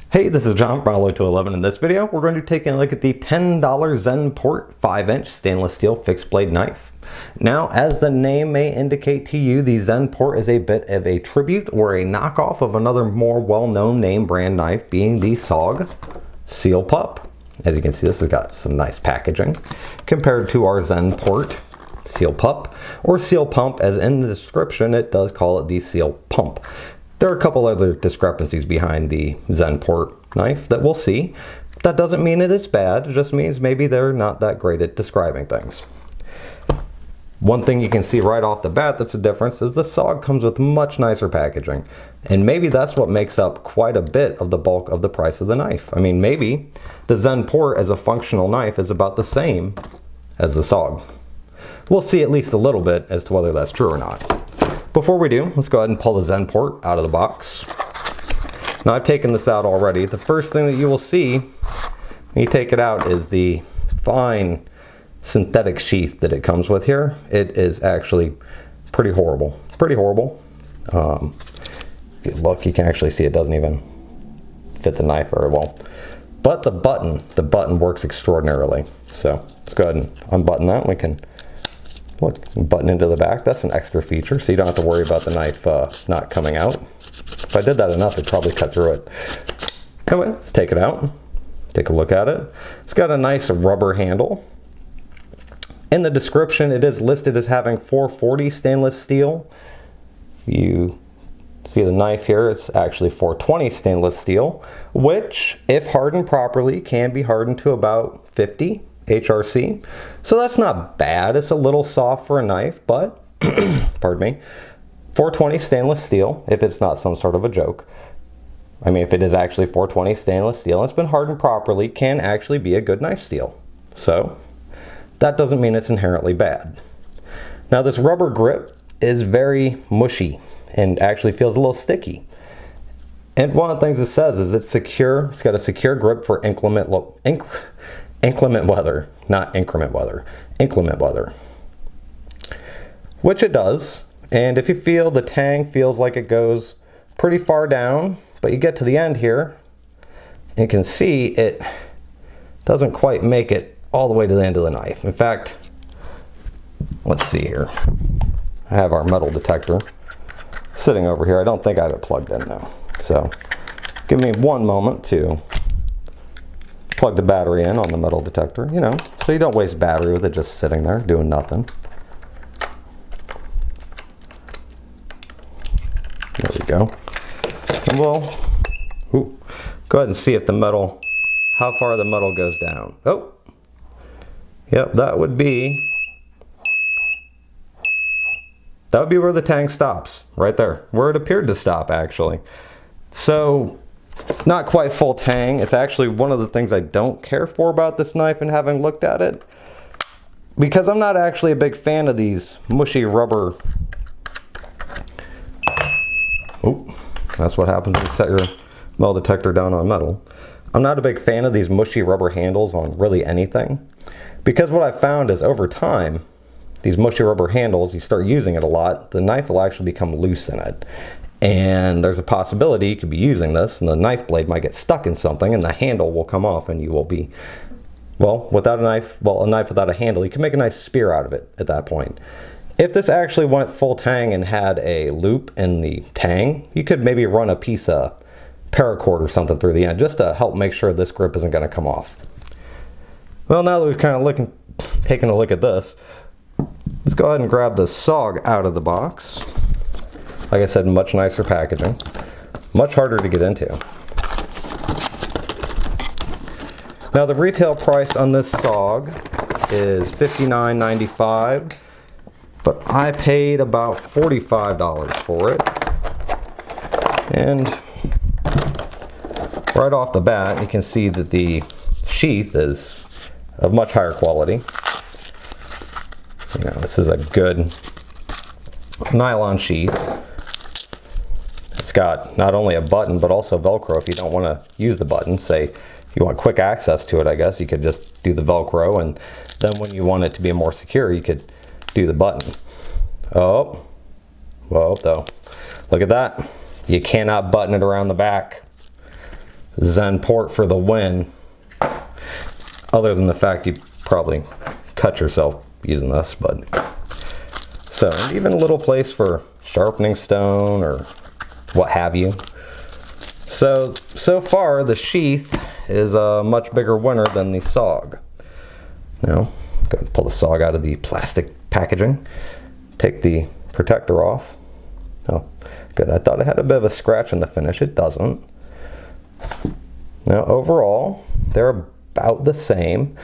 Hey, this is John from All 211. In this video, we're going to take a look at the $10 Zenport 5-inch stainless steel fixed blade knife. Now, as the name may indicate to you, the Zenport is a bit of a tribute or a knockoff of another more well-known name brand knife, being the SOG Seal Pup. As you can see, this has got some nice packaging compared to our Zenport Seal Pup, or Seal Pump, as in the description it does call it the Seal Pump. There are a couple other discrepancies behind the Zenport knife that we'll see. That doesn't mean it is bad, it just means maybe they're not that great at describing things. One thing you can see right off the bat that's a difference is the SOG comes with much nicer packaging. And maybe that's what makes up quite a bit of the bulk of the price of the knife. I mean, maybe the Zenport as a functional knife is about the same as the SOG. We'll see at least a little bit as to whether that's true or not. Before we do, let's go ahead and pull the Zenport out of the box. Now, I've taken this out already. The first thing that you will see when you take it out is the fine synthetic sheath that it comes with here. It is actually pretty horrible. Pretty horrible. If you look, you can actually see it doesn't even fit the knife very well. But the button works extraordinarily. So let's go ahead and unbutton that. We can look, button into the back. That's an extra feature, so you don't have to worry about the knife not coming out. If I did that enough, it'd probably cut through it. Anyway, let's take it out. Take a look at it. It's got a nice rubber handle. In the description, it is listed as having 440 stainless steel. You see the knife here, it's actually 420 stainless steel, which, if hardened properly, can be hardened to about 50 HRC. So that's not bad. It's a little soft for a knife, but pardon me, 420 stainless steel, if it's not some sort of a joke. I mean, if it is actually 420 stainless steel and it's been hardened properly, can actually be a good knife steel. So that doesn't mean it's inherently bad. Now, this rubber grip is very mushy and actually feels a little sticky. And one of the things it says is it's secure. It's got a secure grip for inclement weather, not increment weather, inclement weather, which it does. And if you feel, the tang feels like it goes pretty far down, but you get to the end here, and you can see it doesn't quite make it all the way to the end of the knife. In fact, let's see here. I have our metal detector sitting over here. I don't think I have it plugged in though. So give me one moment to plug the battery in on the metal detector, you know, so you don't waste battery with it just sitting there doing nothing. There we go. And we'll go ahead and see if the metal, how far the metal goes down. Oh, yep, that would be where the tang stops, right there, where it appeared to stop actually. So not quite full tang. It's actually one of the things I don't care for about this knife, and having looked at it, because I'm not actually a big fan of these mushy rubber. Oh, that's what happens when you set your metal detector down on metal. I'm not a big fan of these mushy rubber handles on really anything, because what I've found is over time, these mushy rubber handles, you start using it a lot, the knife will actually become loose in it. And there's a possibility you could be using this and the knife blade might get stuck in something and the handle will come off and you will be, well, without a knife, well, a knife without a handle, you can make a nice spear out of it at that point. If this actually went full tang and had a loop in the tang, you could maybe run a piece of paracord or something through the end just to help make sure this grip isn't going to come off. Well, now that we've kind of taken a look at this, let's go ahead and grab the SOG out of the box. Like I said, much nicer packaging, much harder to get into. Now, the retail price on this SOG is $59.95, but I paid about $45 for it. And right off the bat, you can see that the sheath is of much higher quality. You know, this is a good nylon sheath. It's got not only a button, but also Velcro if you don't want to use the button. Say you want quick access to it, I guess, you could just do the Velcro, and then when you want it to be more secure, you could do the button. Oh, well, though, look at that. You cannot button it around the back. Zenport for the win. Other than the fact you probably cut yourself using this, but so even a little place for sharpening stone or what have you. So far the sheath is a much bigger winner than the SOG. Now, go ahead and pull the SOG out of the plastic packaging. Take the protector off. Oh, good. I thought it had a bit of a scratch in the finish. It doesn't. Now, overall, they're about the same.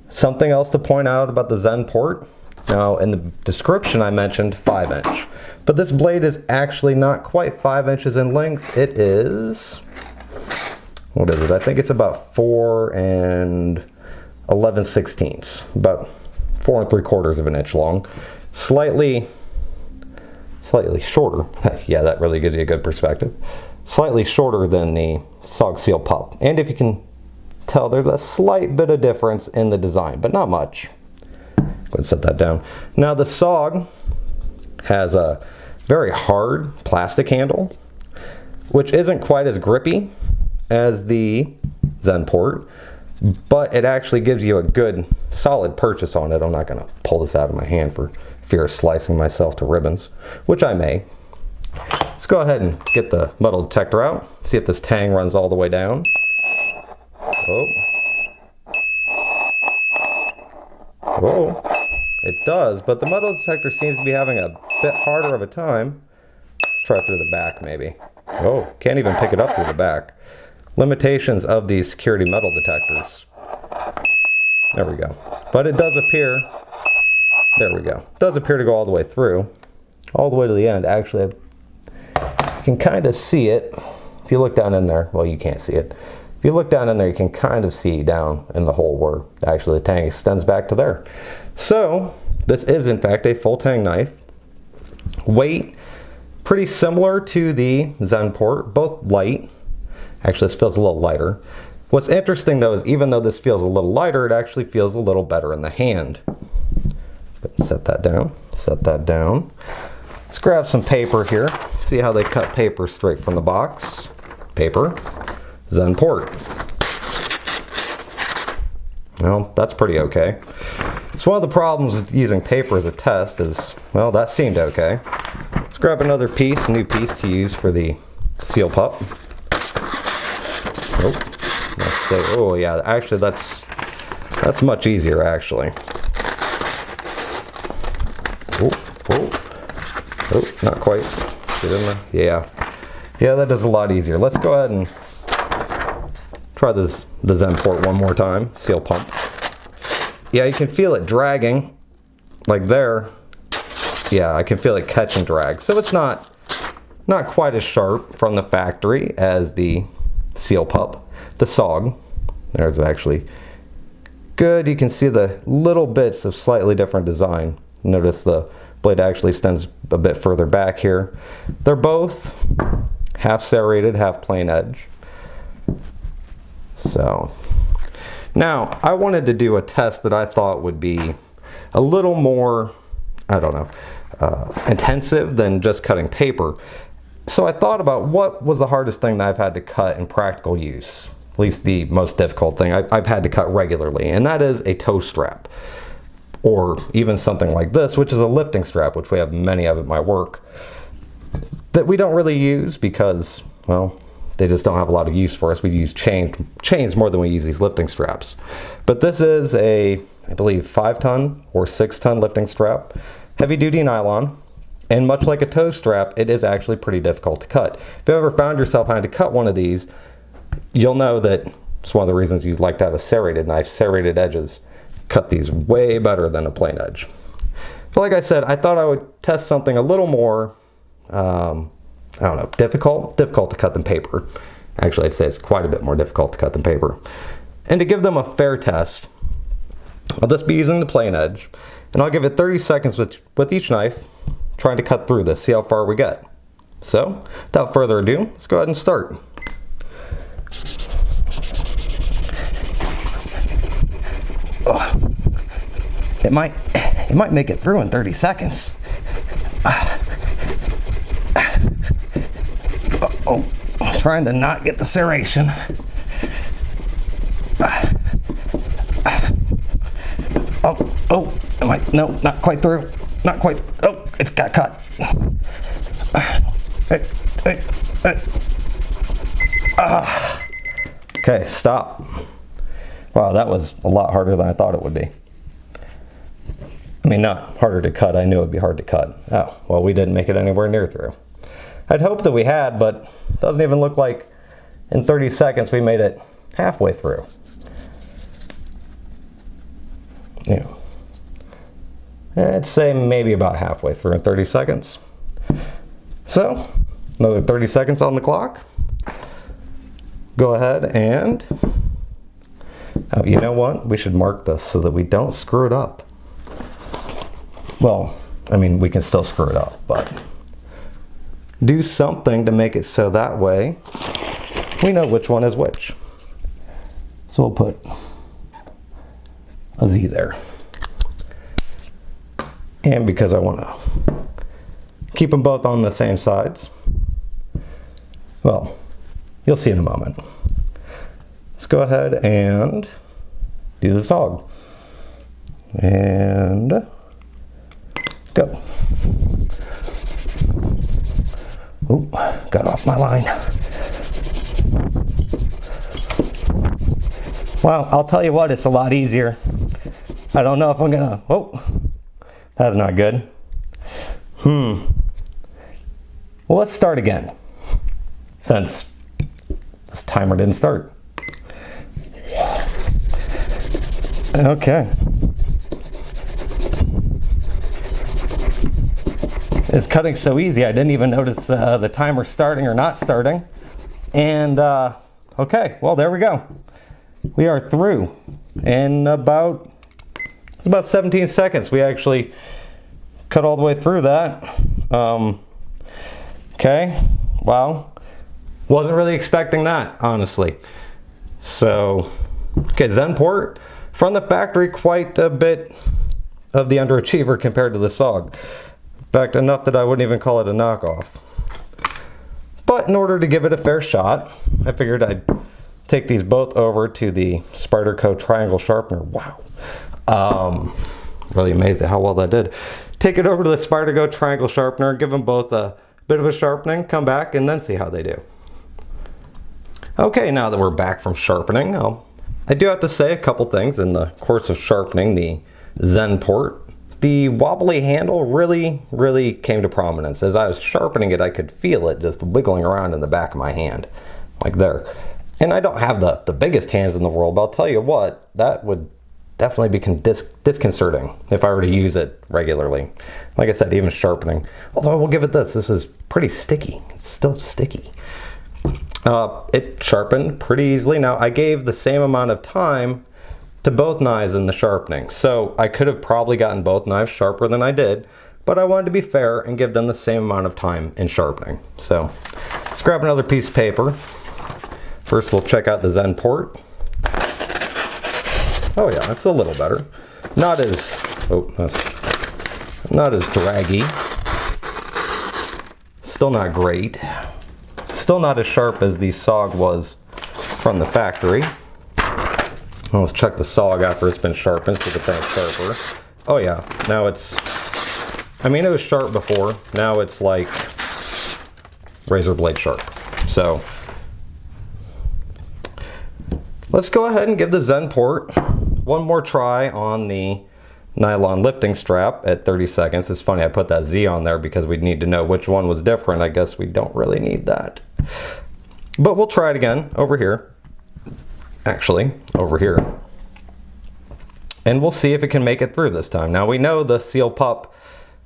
Something else to point out about the Zenport. Now, in the description, I mentioned 5-inch. But this blade is actually not quite 5 inches in length. It is, what is it? I think it's about 4 11/16, about 4 3/4 of an inch long. Slightly shorter. Yeah, that really gives you a good perspective. Slightly shorter than the SOG Seal Pup. And if you can tell, there's a slight bit of difference in the design, but not much. Go ahead and set that down. Now the SOG has a very hard plastic handle, which isn't quite as grippy as the Zenport, but it actually gives you a good solid purchase on it. I'm not going to pull this out of my hand for fear of slicing myself to ribbons, which I may. Let's go ahead and get the metal detector out, see if this tang runs all the way down. Oh. Whoa. It does, but the metal detector seems to be having a bit harder of a time. Let's try through the back maybe. Oh, can't even pick it up through the back. Limitations of these security metal detectors. There we go. But it does appear, there we go. It does appear to go all the way through. All the way to the end. Actually, you can kind of see it. If you look down in there, well, you can't see it. If you look down in there, you can kind of see down in the hole where actually the tang extends back to there. So this is in fact a full tang knife. Weight, pretty similar to the Zenport, both light. Actually, this feels a little lighter. What's interesting though is even though this feels a little lighter, it actually feels a little better in the hand. Set that down, set that down. Let's grab some paper here. See how they cut paper straight from the box. Paper, Zenport. Well, that's pretty okay. So one of the problems with using paper as a test is, well, that seemed okay. Let's grab another piece, a new piece to use for the Seal Pup. Oh, let's say, oh yeah, actually that's much easier actually. Oh, not quite. Get in there. Yeah, that does a lot easier. Let's go ahead and try the Zenport one more time. Seal Pump. Yeah, you can feel it dragging, like there. Yeah, I can feel it catch and drag. So it's not quite as sharp from the factory as the Seal Pup. The SOG, there's actually good. You can see the little bits of slightly different design. Notice the blade actually extends a bit further back here. They're both half serrated, half plain edge. So now I wanted to do a test that I thought would be a little more, I don't know, intensive than just cutting paper. So I thought about what was the hardest thing that I've had to cut in practical use, at least the most difficult thing I've had to cut regularly, and that is a toe strap. Or even something like this, which is a lifting strap, which we have many of at my work, that we don't really use because, well, they just don't have a lot of use for us. We use chains more than we use these lifting straps. But this is a, I believe, 5-ton or 6-ton lifting strap, heavy duty nylon, and much like a toe strap, it is actually pretty difficult to cut. If you ever found yourself having to cut one of these, you'll know that it's one of the reasons you'd like to have a serrated knife. Serrated edges cut these way better than a plain edge. But like I said, I thought I would test something a little more, I don't know, difficult to cut than paper. Actually, I'd say it's quite a bit more difficult to cut than paper. And to give them a fair test, I'll just be using the plain edge, and I'll give it 30 seconds with each knife, trying to cut through this, see how far we get. So, without further ado, let's go ahead and start. It might make it through in 30 seconds. I'm trying to not get the serration. Oh, am I? No, not quite through. Not quite. Oh, it's got cut. Okay, stop. Wow, that was a lot harder than I thought it would be. I mean, not harder to cut. I knew it would be hard to cut. Oh, well, we didn't make it anywhere near through. I'd hoped that we had, but it doesn't even look like in 30 seconds we made it halfway through. Yeah. I'd say maybe about halfway through in 30 seconds. So, another 30 seconds on the clock. Go ahead and, oh, you know what? We should mark this so that we don't screw it up. Well, I mean, we can still screw it up, but do something to make it so that way we know which one is which. So we'll put a Z there. And because I want to keep them both on the same sides, well, you'll see in a moment. Let's go ahead and do the SOG. And go. Oop, got off my line. Well, I'll tell you what, it's a lot easier. I don't know if I'm gonna, oh, that's not good. Well, let's start again, since this timer didn't start. Okay. It's cutting so easy, I didn't even notice the timer starting or not starting. And, okay, well, there we go. We are through in about 17 seconds. We actually cut all the way through that. Okay, wow. Wasn't really expecting that, honestly. So, okay, Zenport, from the factory, quite a bit of the underachiever compared to the SOG. In fact, enough that I wouldn't even call it a knockoff. But in order to give it a fair shot, I figured I'd take these both over to the Spyderco triangle sharpener. Wow. Really amazed at how well that did. Take it over to the Spyderco triangle sharpener, give them both a bit of a sharpening, come back, and then see how they do. Okay, now that we're back from sharpening, I do have to say a couple things in the course of sharpening the Zenport. The wobbly handle really came to prominence. As I was sharpening it, I could feel it just wiggling around in the back of my hand, like there. And I don't have the biggest hands in the world, but I'll tell you what, that would definitely be disconcerting if I were to use it regularly. Like I said, even sharpening. Although I will give it this is pretty sticky. It's still sticky. It sharpened pretty easily. Now, I gave the same amount of time to both knives in the sharpening. So I could have probably gotten both knives sharper than I did, but I wanted to be fair and give them the same amount of time in sharpening. So let's grab another piece of paper. First, we'll check out the Zenport. Oh yeah, that's a little better. Not as, oh, that's not as draggy. Still not great. Still not as sharp as the SOG was from the factory. Well, let's check the SOG after it's been sharpened, see if it's any sharper. Oh yeah, now it's, I mean, it was sharp before. Now it's like razor blade sharp. So let's go ahead and give the Zenport one more try on the nylon lifting strap at 30 seconds. It's funny, I put that Z on there because we'd need to know which one was different. I guess we don't really need that. But we'll try it again over here. Actually, over here. And we'll see if it can make it through this time. Now we know the Seal Pup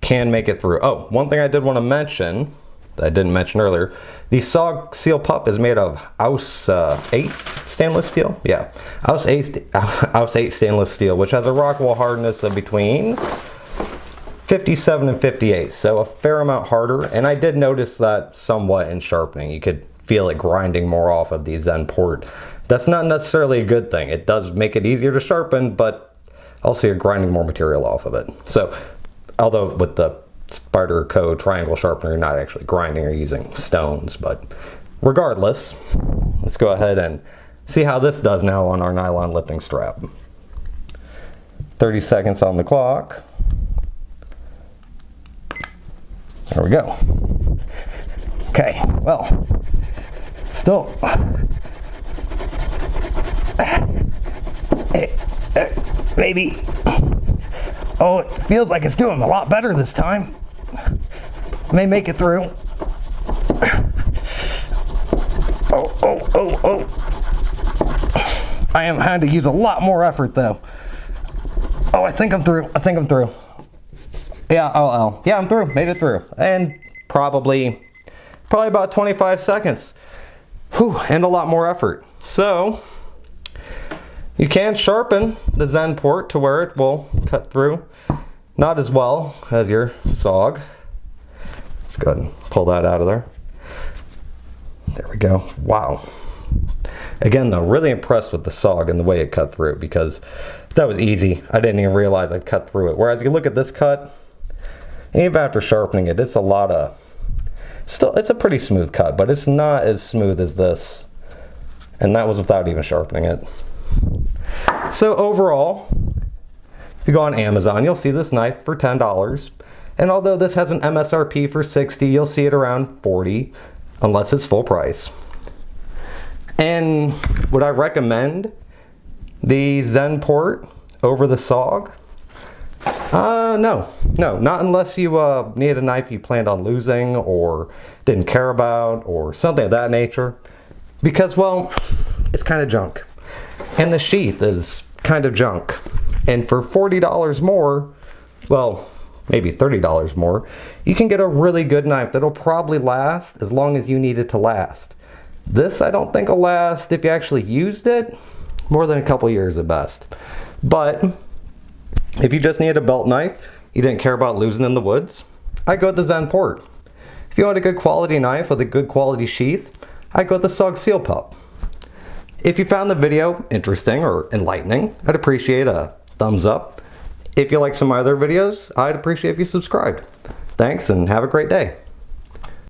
can make it through. Oh, one thing I did want to mention that I didn't mention earlier, the SOG Seal Pup is made of AUS 8 stainless steel. Yeah, AUS 8 stainless steel, which has a rock wool hardness of between 57 and 58, so a fair amount harder. And I did notice that somewhat in sharpening. You could feel it grinding more off of the Zenport. That's not necessarily a good thing. It does make it easier to sharpen, but also you're grinding more material off of it. So, although with the Spyderco triangle sharpener, you're not actually grinding or using stones, but regardless, let's go ahead and see how this does now on our nylon lifting strap. 30 seconds on the clock. There we go. Okay, well, still. Maybe. Oh, it feels like it's doing a lot better this time. May make it through. Oh. I am having to use a lot more effort though. Oh, I think I'm through. Yeah, yeah, I'm through. Made it through. And probably about 25 seconds. Whew, and a lot more effort. So, you can sharpen the Zenport to where it will cut through. Not as well as your SOG. Let's go ahead and pull that out of there. There we go. Wow. Again though, really impressed with the SOG and the way it cut through, because that was easy. I didn't even realize I'd cut through it. Whereas you look at this cut, even after sharpening it, it's a lot of, still, it's a pretty smooth cut, but it's not as smooth as this. And that was without even sharpening it. So overall, if you go on Amazon, you'll see this knife for $10. And although this has an MSRP for $60, you'll see it around $40, unless it's full price. And would I recommend the Zenport over the SOG? No, not unless you need a knife you planned on losing or didn't care about or something of that nature. Because, well, it's kind of junk. And the sheath is kind of junk. And for $40 more, well, maybe $30 more, you can get a really good knife that'll probably last as long as you need it to last. This I don't think will last, if you actually used it, more than a couple years at best. But if you just need a belt knife, you didn't care about losing in the woods, I'd go with the Zenport. If you want a good quality knife with a good quality sheath, I'd go with the SOG Seal Pup. If you found the video interesting or enlightening, I'd appreciate a thumbs up. If you like some of my other videos, I'd appreciate if you subscribed. Thanks and have a great day.